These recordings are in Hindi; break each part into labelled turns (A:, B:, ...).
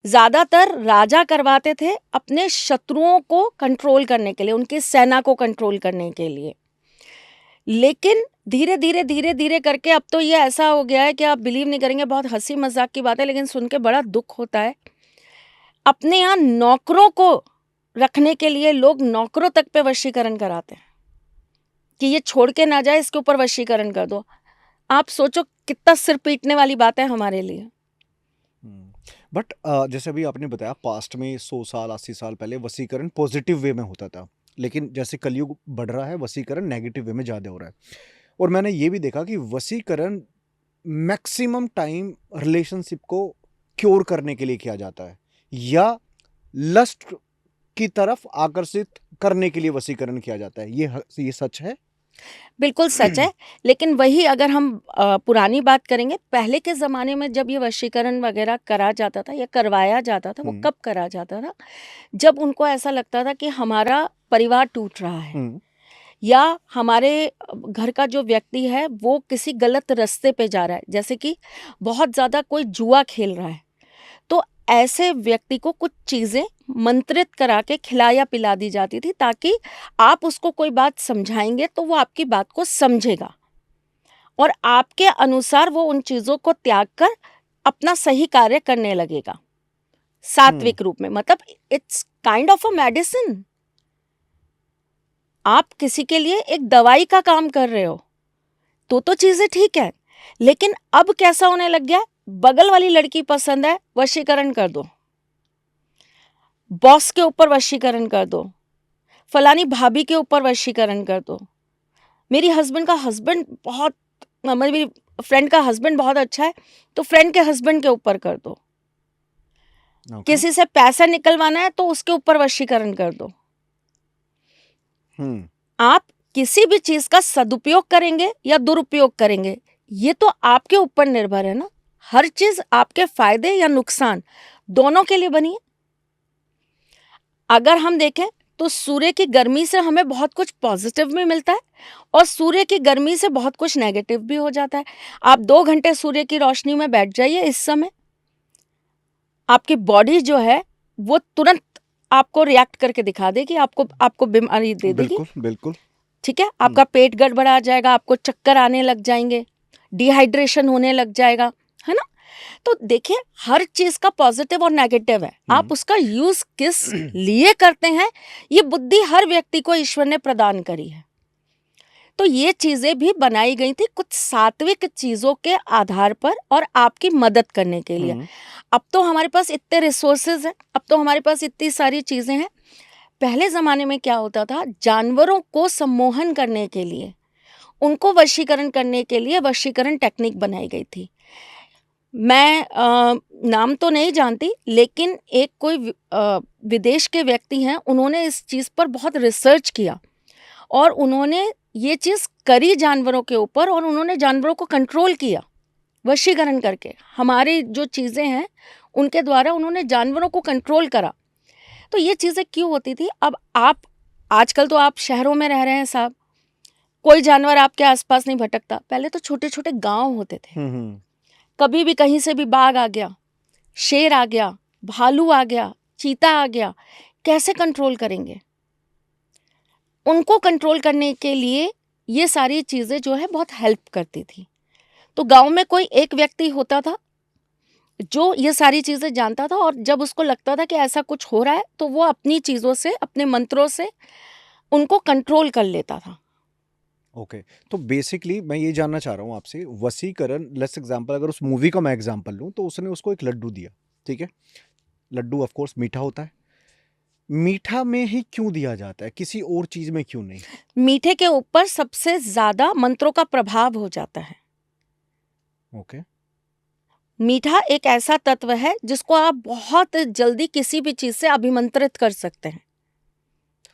A: ज़्यादातर राजा करवाते थे अपने शत्रुओं को कंट्रोल करने के लिए, उनकी सेना को कंट्रोल करने के लिए। लेकिन धीरे धीरे करके अब तो ये ऐसा हो गया है कि आप बिलीव नहीं करेंगे, बहुत हंसी मजाक की बात है लेकिन सुन के बड़ा दुख होता है। अपने यहाँ नौकरों को रखने के लिए लोग नौकरों तक पे वशीकरण कराते हैं कि ये छोड़ के ना जाए, इसके ऊपर वशीकरण कर दो। आप सोचो कितना सिर पीटने वाली बात है हमारे लिए।
B: बट जैसे अभी आपने बताया पास्ट में 100 साल 80 साल पहले वसीकरण पॉजिटिव वे में होता था, लेकिन जैसे कलयुग बढ़ रहा है वसीकरण नेगेटिव वे में ज़्यादा हो रहा है। और मैंने ये भी देखा कि वसीकरण मैक्सिमम टाइम रिलेशनशिप को क्योर करने के लिए किया जाता है या लस्ट की तरफ आकर्षित करने के लिए वसीकरण किया जाता है। ये सच है?
A: बिल्कुल सच है। लेकिन वही अगर हम पुरानी बात करेंगे, पहले के ज़माने में जब ये वशीकरण वगैरह करा जाता था या करवाया जाता था, वो कब करा जाता था? जब उनको ऐसा लगता था कि हमारा परिवार टूट रहा है या हमारे घर का जो व्यक्ति है वो किसी गलत रास्ते पे जा रहा है, जैसे कि बहुत ज़्यादा कोई जुआ खेल रहा है, तो ऐसे व्यक्ति को कुछ चीज़ें मंत्रित करा के खिलाया पिला दी जाती थी ताकि आप उसको कोई बात समझाएंगे तो वो आपकी बात को समझेगा और आपके अनुसार वो उन चीज़ों को त्याग कर अपना सही कार्य करने लगेगा सात्विक रूप में। मतलब it's kind of a medicine. आप किसी के लिए एक दवाई का काम कर रहे हो तो चीज़ें ठीक है, लेकिन अब कैसा होने लग गया, बगल वाली लड़की पसंद है, वशीकरण कर दो, बॉस के ऊपर वशीकरण कर दो, फलानी भाभी के ऊपर वशीकरण कर दो, मेरी फ्रेंड का हस्बैंड बहुत अच्छा है तो फ्रेंड के हस्बैंड के ऊपर कर दो। किसी से पैसा निकलवाना है तो उसके ऊपर वशीकरण कर दो। आप किसी भी चीज का सदुपयोग करेंगे या दुरुपयोग करेंगे ये तो आपके ऊपर निर्भर है ना। हर चीज आपके फायदे या नुकसान दोनों के लिए बनी है। अगर हम देखें तो सूर्य की गर्मी से हमें बहुत कुछ पॉजिटिव भी मिलता है और सूर्य की गर्मी से बहुत कुछ नेगेटिव भी हो जाता है। आप 2 घंटे सूर्य की रोशनी में बैठ जाइए इस समय, आपकी बॉडी जो है वो तुरंत आपको रिएक्ट करके दिखा देगी, आपको बीमारी दे देगी।
B: बिल्कुल बिल्कुल
A: ठीक है, आपका पेट गड़बड़ा जाएगा, आपको चक्कर आने लग जाएंगे, डिहाइड्रेशन होने लग जाएगा, है ना। तो देखिए हर चीज का पॉजिटिव और नेगेटिव है, आप उसका यूज किस लिए करते हैं ये बुद्धि हर व्यक्ति को ईश्वर ने प्रदान करी है। तो ये चीजें भी बनाई गई थी कुछ सात्विक चीजों के आधार पर और आपकी मदद करने के लिए। अब तो हमारे पास इतने रिसोर्सेज हैं, अब तो हमारे पास इतनी सारी चीजें हैं। पहले ज़माने में क्या होता था, जानवरों को सम्मोहन करने के लिए, उनको वशीकरण करने के लिए वशीकरण टेक्निक बनाई गई थी। मैं नाम तो नहीं जानती लेकिन एक कोई विदेश के व्यक्ति हैं, उन्होंने इस चीज़ पर बहुत रिसर्च किया और उन्होंने ये चीज़ करी जानवरों के ऊपर और उन्होंने जानवरों को कंट्रोल किया वशीकरण करके। हमारी जो चीज़ें हैं उनके द्वारा उन्होंने जानवरों को कंट्रोल करा। तो ये चीज़ें क्यों होती थी? अब आप आजकल तो आप शहरों में रह रहे हैं साहब, कोई जानवर आपके आसपास नहीं भटकता। पहले तो छोटे छोटे गांव होते थे, कभी भी कहीं से भी बाघ आ गया, शेर आ गया, भालू आ गया, चीता आ गया, कैसे कंट्रोल करेंगे? उनको कंट्रोल करने के लिए ये सारी चीज़ें जो है बहुत हेल्प करती थी। तो गांव में कोई एक व्यक्ति होता था जो ये सारी चीज़ें जानता था और जब उसको लगता था कि ऐसा कुछ हो रहा है तो वो अपनी चीज़ों से, अपने मंत्रों से उनको कंट्रोल कर लेता था।
B: ओके तो बेसिकली मैं ये जानना चाह रहा हूँ आपसे, वसीकरण लेट्स एग्जांपल, अगर उस मूवी का मैं एग्जांपल लूँ तो उसने उसको एक लड्डू दिया, ठीक है, लड्डू ऑफ कोर्स मीठा होता है, मीठा में ही क्यों दिया जाता है, किसी और चीज में क्यों नहीं?
A: मीठे के ऊपर सबसे ज्यादा मंत्रों का प्रभाव हो जाता है।
B: ओके
A: मीठा एक ऐसा तत्व है जिसको आप बहुत जल्दी किसी भी चीज से अभिमंत्रित कर सकते हैं।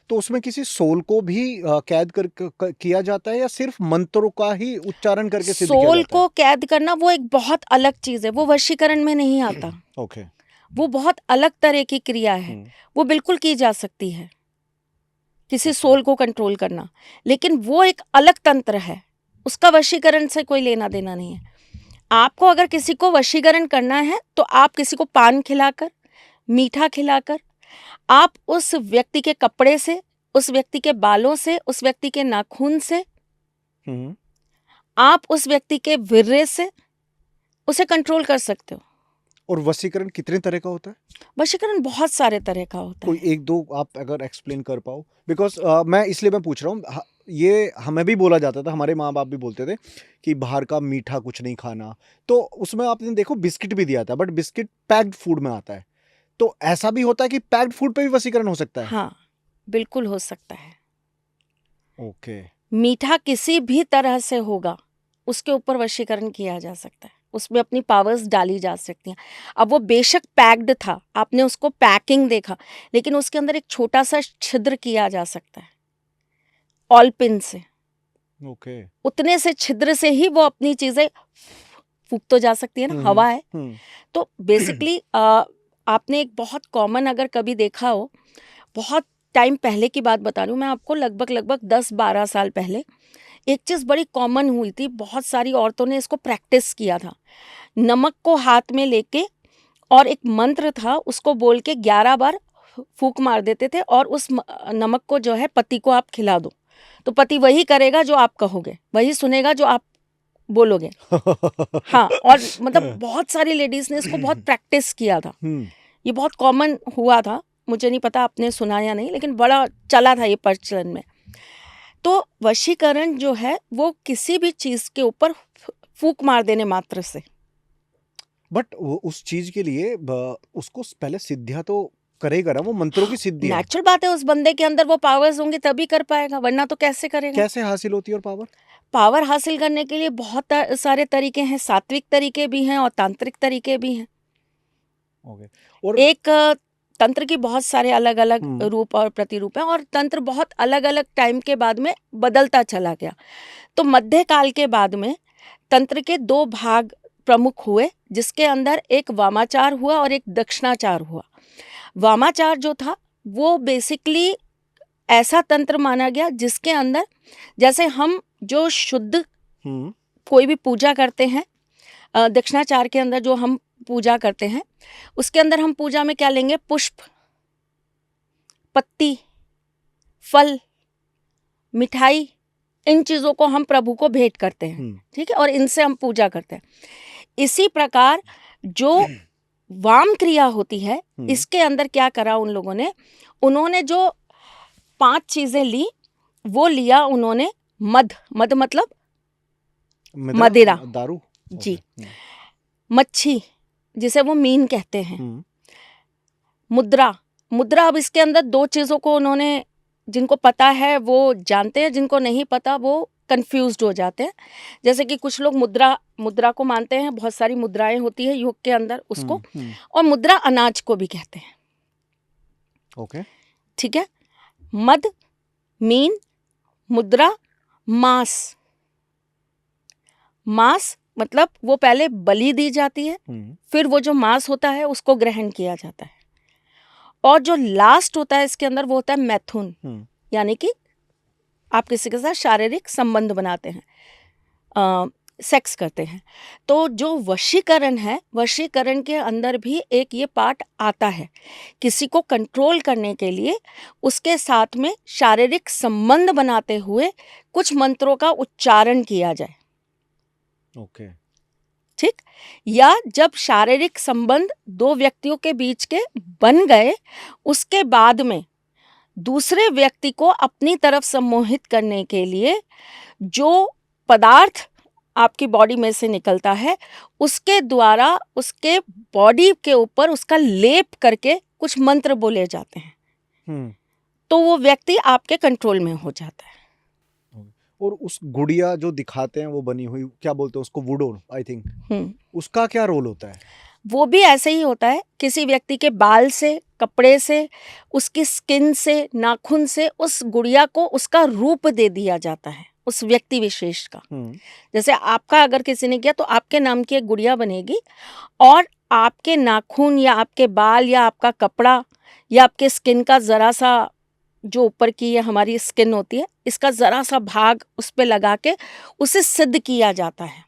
B: तो उसमें किसी सोल को भी कैद किया जाता है या सिर्फ मंत्रों का ही उच्चारण करके सिद्ध किया
A: सोल
B: जाता
A: को कैद करना वो एक बहुत अलग चीज है, वो वशीकरण में नहीं आता।
B: ओके
A: वो बहुत अलग तरह की क्रिया है, वो बिल्कुल की जा सकती है किसी सोल को कंट्रोल करना, लेकिन वो एक अलग तंत्र है, उसका वशीकरण से कोई लेना देना नहीं है। आपको अगर किसी को वशीकरण करना है तो आप किसी को पान खिलाकर, मीठा खिलाकर, आप उस व्यक्ति के कपड़े से, उस व्यक्ति के बालों से, उस व्यक्ति के नाखून से,
B: हम्म।
A: आप उस व्यक्ति के विर्रे से उसे कंट्रोल कर सकते हो।
B: और वशीकरण कितने तरह का होता है?
A: वशीकरण बहुत सारे तरह का होता
B: कोई
A: है।
B: एक दो आप अगर एक्सप्लेन कर पाओ, बिकॉज मैं पूछ रहा हूँ, ये हमें भी बोला जाता था, हमारे माँ बाप भी बोलते थे कि बाहर का मीठा कुछ नहीं खाना, तो उसमें आपने देखो बिस्किट भी दिया था, बट बिस्किट पैक्ड फूड में आता है, तो ऐसा भी होता है कि पैक्ड फूड पे भी वशीकरण हो सकता है?
A: हाँ, बिल्कुल हो सकता है।
B: ओके।
A: मीठा किसी भी तरह से होगा, उसके ऊपर वशीकरण किया जा सकता है, उसमें अपनी पावर्स डाली जा सकती हैं। अब वो बेशक पैक्ड था, आपने उसको पैकिंग देखा, लेकिन उसके अंदर एक छोटा सा छिद्र किया जा सकता है ऑल पिन से।
B: ओके।
A: उतने से छिद्र से ही वो अपनी चीजें फूंक तो जा सकती है ना, हवा है। तो बेसिकली आपने एक बहुत कॉमन अगर कभी देखा हो, बहुत टाइम पहले की बात बता रही हूँ मैं आपको, लगभग 10-12 साल पहले एक चीज़ बड़ी कॉमन हुई थी, बहुत सारी औरतों ने इसको प्रैक्टिस किया था। नमक को हाथ में लेके और एक मंत्र था, उसको बोल के 11 बार फूंक मार देते थे और उस नमक को जो है पति को आप खिला दो, तो पति वही करेगा जो आप कहोगे, वही सुनेगा जो आप बोलोगे। हाँ, और मतलब बहुत सारी लेडीज ने इसको बहुत प्रैक्टिस किया था। ये बहुत कॉमन हुआ था, मुझे नहीं पता आपने सुना या नहीं, लेकिन बड़ा चला था ये प्रचलन में। तो वशीकरण जो है वो किसी भी चीज के ऊपर फूंक मार देने मात्र से।
B: बट उस चीज के लिए उसको पहले सिद्धियां तो करेगा ना, वो मंत्रों की सिद्धि है।
A: नेचुरल बात है, उस बंदे के अंदर वो पावर्स होंगे तभी कर पाएगा, वरना तो कैसे करेगा।
B: कैसे हासिल होती है और पावर?
A: पावर हासिल करने के लिए बहुत सारे तरीके हैं, सात्विक तरीके भी हैं और तांत्रिक तरीके भी हैं।
B: ओके। और
A: एक तंत्र की बहुत सारे अलग अलग रूप और प्रतिरूप हैं, और तंत्र बहुत अलग अलग टाइम के बाद में बदलता चला गया। तो मध्यकाल के बाद में तंत्र के 2 भाग प्रमुख हुए, जिसके अंदर एक वामाचार हुआ और एक दक्षिणाचार हुआ। वामाचार जो था वो बेसिकली ऐसा तंत्र माना गया जिसके अंदर, जैसे हम जो शुद्ध कोई भी पूजा करते हैं, दक्षिणाचार के अंदर जो हम पूजा करते हैं, उसके अंदर हम पूजा में क्या लेंगे? पुष्प, पत्ती, फल, मिठाई, इन चीजों को हम प्रभु को भेंट करते हैं, ठीक है, और इनसे हम पूजा करते हैं। इसी प्रकार जो वाम क्रिया होती है, इसके अंदर क्या करा उन लोगों ने, उन्होंने जो 5 चीजें ली, वो लिया उन्होंने मद मतलब मदिरा,
B: दारू
A: जी, मच्छी जिसे वो मीन कहते हैं, मुद्रा। अब इसके अंदर 2 चीजों को उन्होंने, जिनको पता है वो जानते हैं, जिनको नहीं पता वो कंफ्यूज्ड हो जाते हैं। जैसे कि कुछ लोग मुद्रा को मानते हैं, बहुत सारी मुद्राएं होती है युग के अंदर उसको, और मुद्रा अनाज को भी कहते हैं।
B: ओके,
A: ठीक है। मद, मीन, मुद्रा, मांस मतलब वो पहले बलि दी जाती है, फिर वो जो मांस होता है उसको ग्रहण किया जाता है, और जो लास्ट होता है इसके अंदर वो होता है मैथुन, यानी कि आप किसी के साथ शारीरिक संबंध बनाते हैं, सेक्स करते हैं। तो जो वशीकरण है, वशीकरण के अंदर भी एक ये पार्ट आता है, किसी को कंट्रोल करने के लिए उसके साथ में शारीरिक संबंध बनाते हुए कुछ मंत्रों का उच्चारण किया जाए।
B: ओके,
A: ठीक। या जब शारीरिक संबंध 2 व्यक्तियों के बीच के बन गए, उसके बाद में दूसरे व्यक्ति को अपनी तरफ सम्मोहित करने के लिए जो पदार्थ आपकी बॉडी में से निकलता है, उसके द्वारा उसके बॉडी के ऊपर उसका लेप करके कुछ मंत्र बोले जाते हैं, तो वो व्यक्ति आपके कंट्रोल में हो जाता है।
B: और उस गुड़िया जो दिखाते हैं वो बनी हुई, क्या बोलते हैं उसको, वुडो आई थिंक, उसका क्या रोल होता है?
A: वो भी ऐसे ही होता है, किसी व्यक्ति के बाल से, कपड़े से, उसकी स्किन से, नाखून से उस गुड़िया को उसका रूप दे दिया जाता है, उस व्यक्ति विशेष का। जैसे आपका अगर किसी ने किया तो आपके नाम की एक गुड़िया बनेगी, और आपके नाखून या आपके बाल या आपका कपड़ा या आपके स्किन का ज़रा सा, जो ऊपर की ये हमारी स्किन होती है, इसका ज़रा सा भाग उस पर लगा के उसे सिद्ध किया जाता है।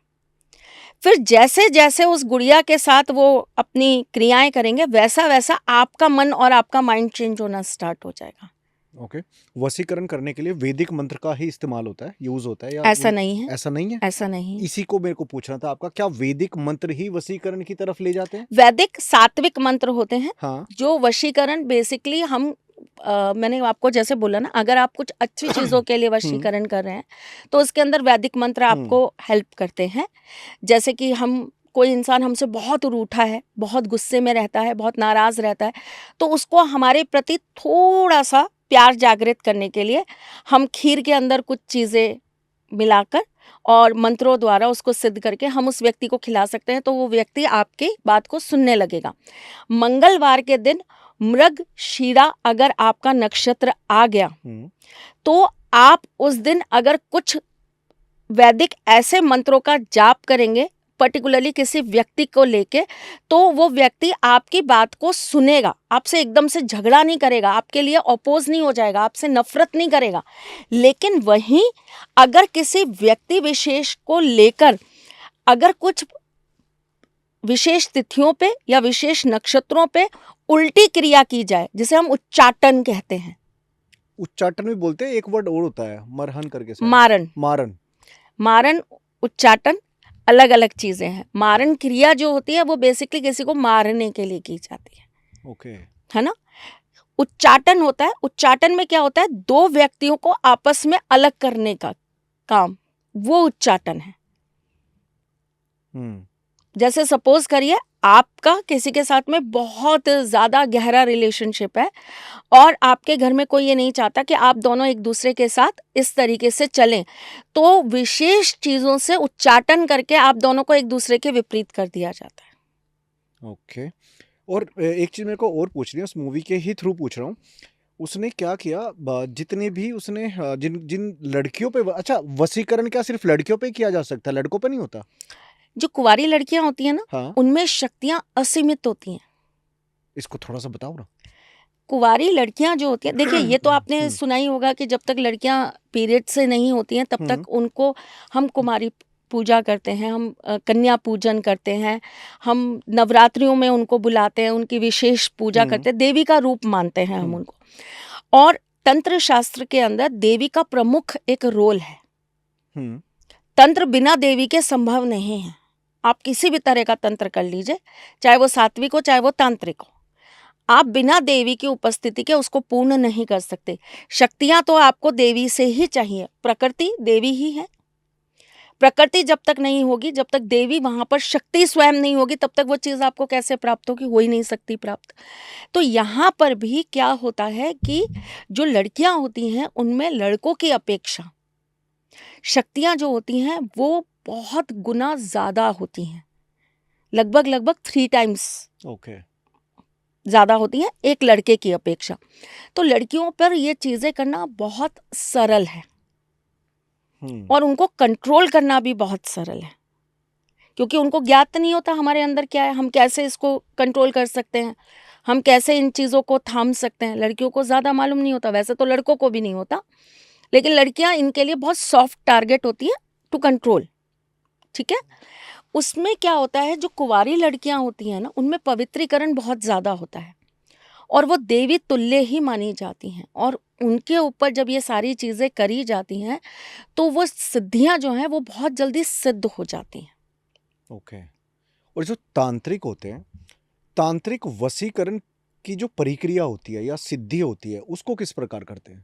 A: फिर जैसे जैसे उस गुड़िया के साथ वो अपनी क्रियाएं करेंगे, वैसा वैसा आपका मन और आपका माइंड चेंज होना स्टार्ट हो जाएगा।
B: ओके। वशीकरण करने के लिए वैदिक मंत्र का ही इस्तेमाल होता है, यूज होता है, या
A: ऐसा नहीं है,
B: ऐसा नहीं है?
A: ऐसा नहीं है।
B: इसी को मेरे को पूछना था आपका, क्या वैदिक मंत्र ही वशीकरण की तरफ ले जाते हैं?
A: वैदिक सात्विक मंत्र होते हैं
B: हाँ।
A: जो वशीकरण बेसिकली हम मैंने आपको जैसे बोला ना, अगर आप कुछ अच्छी चीज़ों के लिए वशीकरण कर रहे हैं तो उसके अंदर वैदिक मंत्र आपको हेल्प करते हैं। जैसे कि हम कोई इंसान हमसे बहुत रूठा है, बहुत गुस्से में रहता है, बहुत नाराज़ रहता है, तो उसको हमारे प्रति थोड़ा सा प्यार जागृत करने के लिए हम खीर के अंदर कुछ चीज़ें मिलाकर और मंत्रों द्वारा उसको सिद्ध करके हम उस व्यक्ति को खिला सकते हैं, तो वो व्यक्ति आपकी बात को सुनने लगेगा। मंगलवार के दिन मृग शीरा अगर आपका नक्षत्र आ गया तो आप उस दिन अगर कुछ वैदिक ऐसे मंत्रों का जाप करेंगे पर्टिकुलरली किसी व्यक्ति को लेके, तो वो व्यक्ति आपकी बात को सुनेगा, आपसे एकदम से झगड़ा नहीं करेगा, आपके लिए अपोज नहीं हो जाएगा, आपसे नफरत नहीं करेगा। लेकिन वहीं अगर किसी व्यक्ति विशेष को लेकर अगर कुछ विशेष तिथियों पे या विशेष नक्षत्रों पे उल्टी क्रिया की जाए, जिसे हम उच्चाटन कहते हैं।
B: उच्चाटन भी बोलते हैं, एक वर्ड और होता है मरहन करके शायद।
A: मारन।
B: मारन।
A: मारन, उच्चाटन अलग अलग चीजें हैं। मारन क्रिया जो होती है वो बेसिकली किसी को मारने के लिए की जाती है।
B: ओके।
A: है ना। उच्चाटन होता है, उच्चाटन में क्या होता है, दो व्यक्तियों को आपस में अलग करने का काम, वो उच्चाटन है। जैसे सपोज करिए आपका किसी के साथ में बहुत ज़्यादा गहरा रिलेशनशिप है और आपके घर में कोई ये नहीं चाहता कि आप दोनों एक दूसरे के साथ इस तरीके से चलें, तो विशेष चीज़ों से उच्चाटन करके आप दोनों को एक दूसरे के विपरीत कर दिया जाता है।
B: ओके। और एक चीज़ मेरे को और पूछनी है, उस मूवी के ही थ्रू पूछ रहा हूँ। उसने क्या किया, जितने भी उसने जिन जिन लड़कियों पे अच्छा, वशीकरण क्या सिर्फ लड़कियों पे किया जा सकता है, लड़कों पे नहीं होता?
A: जो कुंवारी लड़कियां होती हैं ना,
B: हाँ।
A: उनमें शक्तियां असीमित होती हैं।
B: इसको थोड़ा सा बताओ ना।
A: कुंवारी लड़कियां जो होती हैं, देखिए ये तो आपने सुना ही होगा कि जब तक लड़कियां पीरियड से नहीं होती हैं तब तक उनको हम कुमारी पूजा करते हैं, हम कन्या पूजन करते हैं, हम नवरात्रियों में उनको बुलाते हैं, उनकी विशेष पूजा करते हैं, देवी का रूप मानते हैं हम उनको। और तंत्र शास्त्र के अंदर देवी का प्रमुख एक रोल है। तंत्र बिना देवी के संभव नहीं है। आप किसी भी तरह का तंत्र कर लीजिए, चाहे वो सात्विक हो चाहे वो तांत्रिक हो, आप बिना देवी की उपस्थिति के उसको पूर्ण नहीं कर सकते। शक्तियां तो आपको देवी से ही चाहिए, प्रकृति देवी ही है। प्रकृति जब तक नहीं होगी, जब तक देवी वहां पर शक्ति स्वयं नहीं होगी, तब तक वो चीज़ आपको कैसे प्राप्त होगी, हो ही नहीं सकती प्राप्त। तो यहाँ पर भी क्या होता है कि जो लड़कियां होती हैं उनमें लड़कों की अपेक्षा शक्तियां जो होती हैं वो बहुत गुना ज़्यादा होती हैं, लगभग 3 टाइम्स ज़्यादा होती हैं एक लड़के की अपेक्षा। तो लड़कियों पर ये चीज़ें करना बहुत सरल है और उनको कंट्रोल करना भी बहुत सरल है, क्योंकि उनको ज्ञात नहीं होता हमारे अंदर क्या है, हम कैसे इसको कंट्रोल कर सकते हैं, हम कैसे इन चीज़ों को थाम सकते हैं। लड़कियों को ज़्यादा मालूम नहीं होता, वैसे तो लड़कों को भी नहीं होता, लेकिन लड़कियां इनके लिए बहुत सॉफ्ट टारगेट होती हैं टू कंट्रोल। ठीक है। उसमें क्या होता है, जो कुंवारी लड़कियां होती हैं ना, उनमें पवित्रीकरण बहुत ज़्यादा होता है और वो देवी तुल्य ही मानी जाती हैं, और उनके ऊपर जब ये सारी चीज़ें करी जाती हैं तो वो सिद्धियां जो हैं वो बहुत जल्दी सिद्ध हो जाती हैं।
B: ओके। और जो तांत्रिक होते हैं, तांत्रिक वशीकरण की जो प्रक्रिया होती है या सिद्धि होती है, उसको किस प्रकार करते हैं?